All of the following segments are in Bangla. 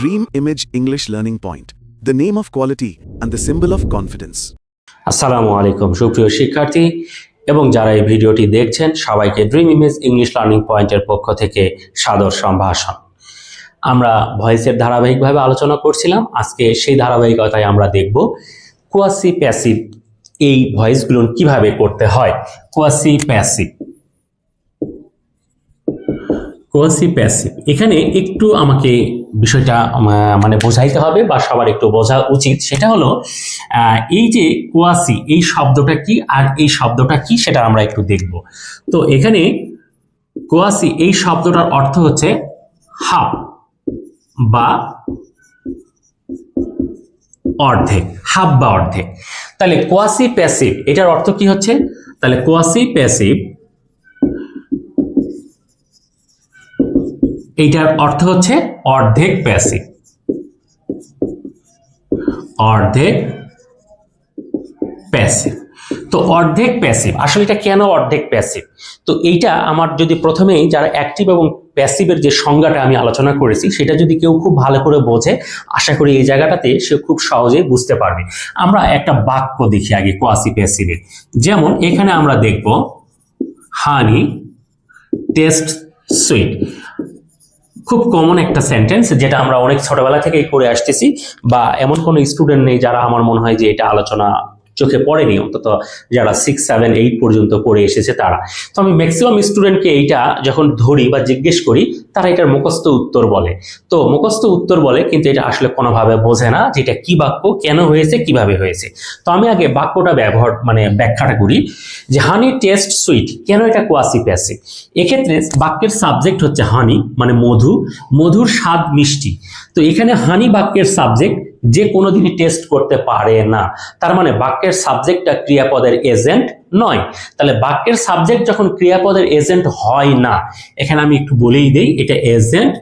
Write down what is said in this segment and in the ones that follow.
Dream Image English Learning Point, the name of quality and the symbol of confidence. আসসালামু আলাইকুম সুপ্রিয় শিক্ষার্থী এবং যারা এই ভিডিওটি দেখছেন সবাইকে ড্রিম ইমেজ ইংলিশ লার্নিং পয়েন্টের পক্ষ থেকে সাদর সম্ভাষণ। আমরা ভয়েসের ধারাবাহিকভাবে আলোচনা করছিলাম। আজকে সেই ধারাবাহিকতায় আমরা দেখব কোয়াসি প্যাসিভ এই ভয়েসগুলো কিভাবে করতে হয়। কোয়াসি প্যাসিভ এখানে একটু আমাকে বিষয়টা বোঝাইতে হবে বা সবার একটু বোঝা উচিত। সেটা হলো এই যে কোয়াসি এই শব্দটা কি আর এই শব্দটা কি সেটা আমরা একটু দেখব। তো এখানে কোয়াসি এই শব্দটার অর্থ হচ্ছে হাফ বা অর্ধেক, হাফ বা অর্ধেক। তাহলে কোয়াসি প্যাসিভ এটার অর্থ কি হচ্ছে? তাহলে কোয়াসি প্যাসিভ এইটার অর্থ হচ্ছে অর্ধেক প্যাসিভ। অর্ধেক প্যাসিভ। তো অর্ধেক প্যাসিভ আসলে এটা কেন অর্ধেক প্যাসিভ? তো এইটা আমার যদি প্রথমেই যারা অ্যাক্টিভ এবং প্যাসিভের যে সংজ্ঞাটা আমি আলোচনা করেছি সেটা যদি কেউ খুব ভালো করে বোঝে, আশা করি এই জায়গাটাতে সে খুব সহজেই বুঝতে পারবে। আমরা একটা বাক্য দেখি আগে কোয়াসি প্যাসিভের। যেমন এখানে আমরা দেখব হানি টেস্ট সুইট, খুব কমন একটা সেন্টেন্স যেটা আমরা অনেক ছোটবেলা থেকেই করে আসতেছি, বা এমন কোনো স্টুডেন্ট নেই যারা আমার মনে হয় যে এটা আলোচনা চোখে পড়েনি, অন্তত যারা 6, 7, 8 পর্যন্ত পড়ে এসেছে তারা। তো আমি ম্যাক্সিমাম স্টুডেন্টকে এইটা যখন ধরি বা জিজ্ঞেস করি তারা এটার মুখস্থ উত্তর বলে। তো মুখস্থ উত্তর বলে কিন্তু এটা আসলে কোনোভাবে বোঝে না যে এটা কি বাক্য, কেন হয়েছে, কিভাবে হয়েছে। তো আমি আগে বাক্যটা ব্যাখ্যাটা করি যে হানি টেস্ট সুইট, কেন এটা কোয়াসি প্যাসিভ। এক্ষেত্রে বাক্যের সাবজেক্ট হচ্ছে হানি মানে মধু, মধুর স্বাদ মিষ্টি। তো এখানে হানি বাক্যের সাবজেক্ট, যে কোনোদিনই টেস্ট করতে পারে না, তার মানে বাক্যের সাবজেক্টটা ক্রিয়াপদের এজেন্ট নয়। তাহলে বাক্যের সাবজেক্ট যখন ক্রিয়াপদের এজেন্ট হয় না, এখানে আমি একটু বলেই দেই এটা এজেন্ট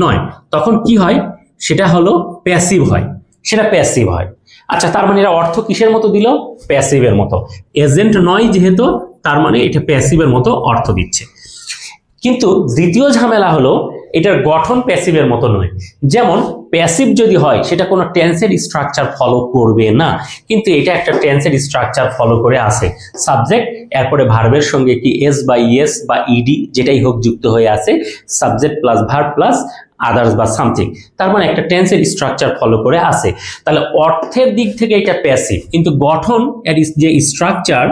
নয়, তখন কি হয়? সেটা হলো প্যাসিভ হয়, সেটা প্যাসিভ হয়। আচ্ছা, তার মানে এটা অর্থ কিসের মতো দিল? প্যাসিভের মতো। এজেন্ট নয় যেহেতু, তার মানে এটা প্যাসিভের মতো অর্থ দিচ্ছে। কিন্তু দ্বিতীয় ঝামেলা হলো এটার গঠন প্যাসিভের মতো নয়। যেমন প্যাসিভ যদি হয় সেটা কোনো টেন্সের স্ট্রাকচার ফলো করবে না, কিন্তু এটা একটা টেন্সের স্ট্রাকচার ফলো করে আসে। সাবজেক্ট, এরপরে ভার্বের সঙ্গে কি এস বা ইএস বা ইডি যেটাই হোক যুক্ত হয়ে আছে, subject plus verb plus others বা সামথিং, তার মানে একটা টেন্সের স্ট্রাকচার ফলো করে আসে। তাহলে অর্থের দিক থেকে এটা প্যাসিভ, কিন্তু গঠন এর যে স্ট্রাকচার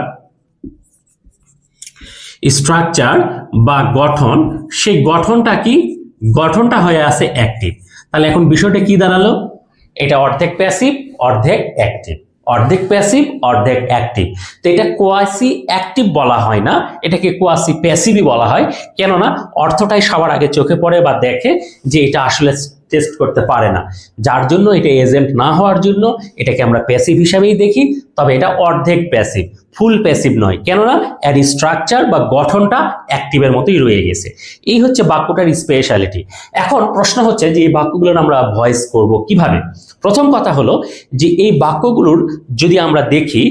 বা গঠন, সেই গঠনটা কি? গঠনটা হয়ে আছে অ্যাক্টিভ। তাহলে এখন বিষয়টা কি দাঁড়ালো? এটা অর্ধেক প্যাসিভ অর্ধেক অ্যাক্টিভ, অর্ধেক প্যাসিভ অর্ধেক অ্যাক্টিভ। তো এটা কোয়াসি অ্যাক্টিভ বলা হয় না, এটাকে কোয়াসি প্যাসিভই বলা হয়। কেননা অর্থটাই সবার আগে চোখে পড়ে বা দেখে যে এটা আসলে টেস্ট করতে পারে না, যার জন্য এটা এজেন্ট না হওয়ার জন্য এটাকে আমরা প্যাসিভ হিসাবেই দেখি। তবে এটা অর্ধেক প্যাসিভ, ফুল প্যাসিভ নয়, কেননা এর স্ট্রাকচার বা গঠনটা অ্যাক্টিভের মতোই রয়ে গেছে। এই হচ্ছে বাক্যটার স্পেশালিটি। এখন প্রশ্ন হচ্ছে যে এই বাক্যগুলোর আমরা ভয়েস করব কিভাবে। প্রথম কথা হলো যে এই বাক্যগুলোর যদি আমরা দেখি,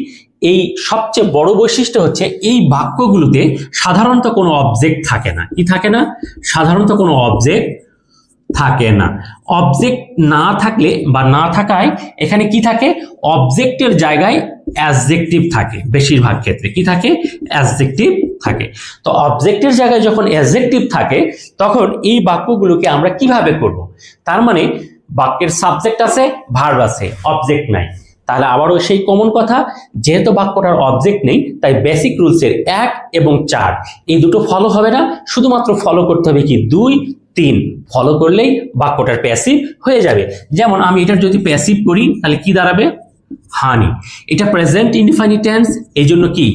এই সবচেয়ে বড় বৈশিষ্ট্য হচ্ছে এই বাক্যগুলোতে সাধারণত কোনো অবজেক্ট থাকে না। কি থাকে না? সাধারণত কোনো অবজেক্ট থাকে না। অবজেক্ট না থাকলে বা না থাকায় এখানে কি থাকে? অবজেক্টের জায়গায় অ্যাডজেক্টিভ থাকে। বেশিরভাগ ক্ষেত্রে কি থাকে? অ্যাডজেক্টিভ থাকে। তো অবজেক্টের জায়গায় যখন অ্যাডজেক্টিভ থাকে তখন এই বাক্যগুলোকে আমরা কিভাবে করব? তার মানে বাক্যের সাবজেক্ট আছে, ভার্ব আছে, অবজেক্ট নাই। তাহলে আবারও সেই কমন কথা, যেহেতু বাক্যটার অবজেক্ট নেই তাই বেসিক রুলসের 1 এবং 4 এই দুটো ফলো হবে না, শুধুমাত্র ফলো করতে হবে কি 2, 3 ফলো করলেই বাক্যটার প্যাসিভ হয়ে যাবে। যেমন আমি এটার যদি প্যাসিভ করি তাহলে কি দাঁড়াবে? হানি। এটা প্রেজেন্ট ইনডিফাইনিট টেন্স, এই জন্য কি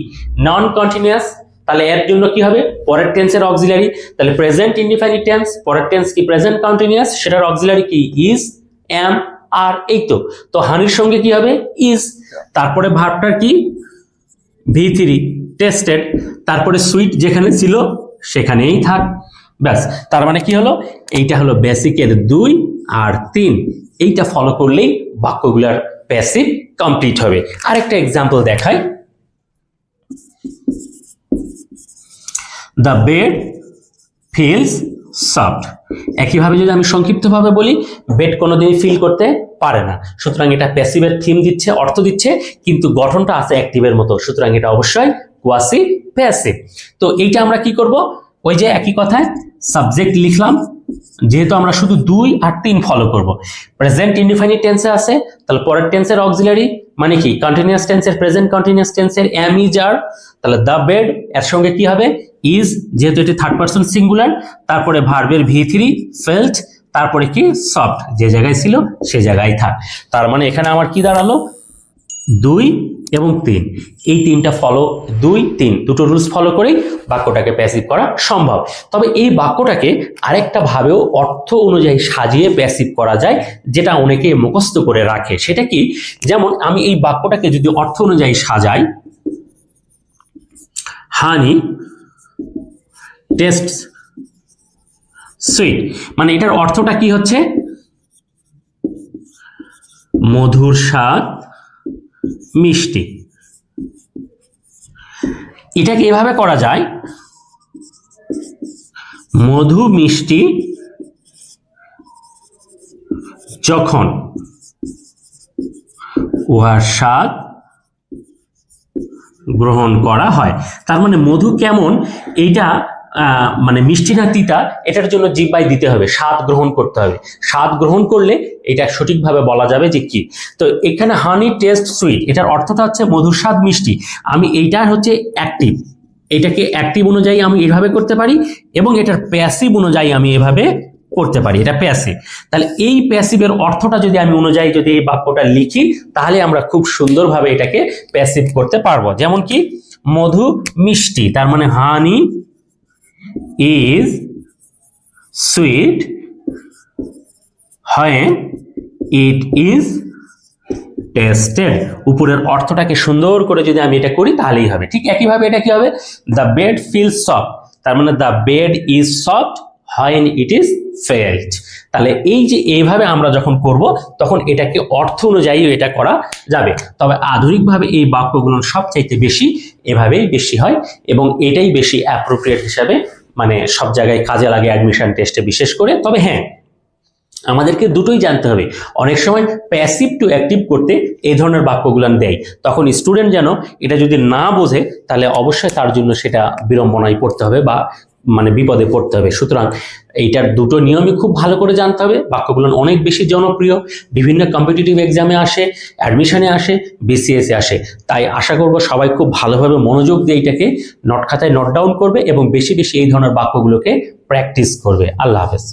নন কন্টিনিউয়াস। তাহলে এর জন্য কি হবে? পরের টেন্সের অক্সিলারি। তাহলে প্রেজেন্ট ইনডিফাইনিট টেন্স, পরের টেন্স কি প্রেজেন্ট কন্টিনিউয়াস, সেটার অক্সিলারি কি ইজ, এম, আর। এই তো হানির সঙ্গে কি হবে? ইজ। তারপরে ভার্বটার কি? V3 tested. তারপরে সুইট যেখানে ছিল সেখানেই থাক, ব্যাস। তার মানে কি হলো? এইটা হলো বেসিকের 2 আর 3, এইটা ফলো করলেই বাক্যগুলোর প্যাসিভ কমপ্লিট হবে। আরেকটা এক্সাম্পল দেখাই। The bed feels soft. একইভাবে যদি আমি সংক্ষিপ্তভাবে বলি, বেড কোনোদিনই ফিল করতে পারে না, সুতরাং এটা প্যাসিভের থিম দিচ্ছে, অর্থ দিচ্ছে, কিন্তু গঠনটা আছে অ্যাক্টিভের মতো, সুতরাং এটা অবশ্যই কোয়াসি প্যাসিভ। তো এইটা আমরা কি করব, ওই যে একই কথায় সাবজেক্ট লিখলাম, যেহেতু আমরা শুধু 2 আর 3 ফলো করব। প্রেজেন্ট ইনডিফাইনিট টেন্সে আছে, তাহলে পরের টেন্সের অক্সিলারি মানে কি কন্টিনিউয়াস টেন্সের, প্রেজেন্ট কন্টিনিউয়াস টেন্সের এম ইজ আর, তাহলে দ্য বেড এর সঙ্গে কি হবে ইজ, যেহেতু এটি থার্ড পারসন সিঙ্গুলার, তারপরে ভার্বের V3 ফেল্ট, তারপরে কি সফট, যে জায়গায় ছিল সে জায়গায় থাক। তার মানে এখানে আমার কি দাঁড়ালো 2 এবং 3, এই 3টা ফলো, 2 3 দুটো রুলস ফলো করেই বাক্যটাকে প্যাসিভ করা সম্ভব। তবে এই বাক্যটাকে আরেকটা ভাবেও অর্থ অনুযায়ী সাজিয়ে প্যাসিভ করা যায়, যেটা অনেকে মুখস্থ করে রাখে। সেটা কি, যেমন আমি এই বাক্যটাকে যদি অর্থ অনুযায়ী সাজাই, হানি টেস্টস সুইট, মানে এটার অর্থটা কি হচ্ছে, মধুর স্বাদ মিষ্টি। এটাকে এভাবে করা যায়, মধু মিষ্টি যখন উহার স্বাদ গ্রহণ করা হয়। তার মানে মধু কেমন, এইটা মানে মিষ্টি না তিতা, এটার জন্য জিহ্বায় দিতে হবে, স্বাদ গ্রহণ করতে হবে। স্বাদ গ্রহণ করলে এটা সঠিকভাবে বলা যাবে যে কি। তো এখানে হানি টেস্ট সুইট, এটার অর্থটা হচ্ছে মধুর স্বাদ মিষ্টি। আমি এইটার হচ্ছে অ্যাক্টিভ, এটাকে অ্যাক্টিভ অনুযায়ী আমি এভাবে করতে পারি, এবং এটার প্যাসিভ অনুযায়ী আমি এভাবে করতে পারি, এটা প্যাসিভ। তাহলে এই প্যাসিভের অর্থটা যদি আমি অনুযায়ী যদি এই বাক্যটা লিখি, তাহলে আমরা খুব সুন্দরভাবে এটাকে প্যাসিভ করতে পারবো। যেমন কি মধু মিষ্টি, তার মানে হানি is sweet when it is tasted। উপরের অর্থটাকে সুন্দর করে যদি আমি এটা করি তাহলেই হবে। ঠিক একইভাবে এটা কি হবে, the bed feels soft, তার মানে the bed is soft when it is felt। তাহলে এই যে এইভাবে আমরা যখন করব, তখন এটাকে অর্থ অনুযায়ী এটা করা যাবে। তবে আধুনিকভাবে এই বাক্যগুলো সবচাইতে বেশি এভাবেই বেশি হয়, এবং এটাই বেশি অ্যাপ্রোপ্রিয়েট হিসাবে মানে সব জায়গায় কাজে লাগে, অ্যাডমিশন টেস্টে বিশেষ করে। তবে হ্যাঁ, আমাদেরকে দুটোই জানতে হবে। অনেক সময় প্যাসিভ টু অ্যাক্টিভ করতে এই ধরনের বাক্যগুলো দেয়, তখন স্টুডেন্ট যেন এটা যদি না বোঝে, তাহলে অবশ্যই তার জন্য সেটা বিড়ম্বনায় পড়তে হবে বা মানে বিপদে পড়তে হবে। সুতরাং এইটার দুটো নিয়মই খুব ভালো করে জানতে হবে। বাক্যগুলো অনেক বেশি জনপ্রিয়, বিভিন্ন কম্পিটিটিভ এক্সামে আসে, অ্যাডমিশনে আসে, বিসিএসে আসে। তাই আশা করব সবাই খুব ভালোভাবে মনোযোগ দিয়ে এইটাকে নোট খাতায় নোট ডাউন করবে এবং বেশি বেশি এই ধরনের বাক্যগুলোকে প্র্যাকটিস করবে। আল্লাহ হাফেজ।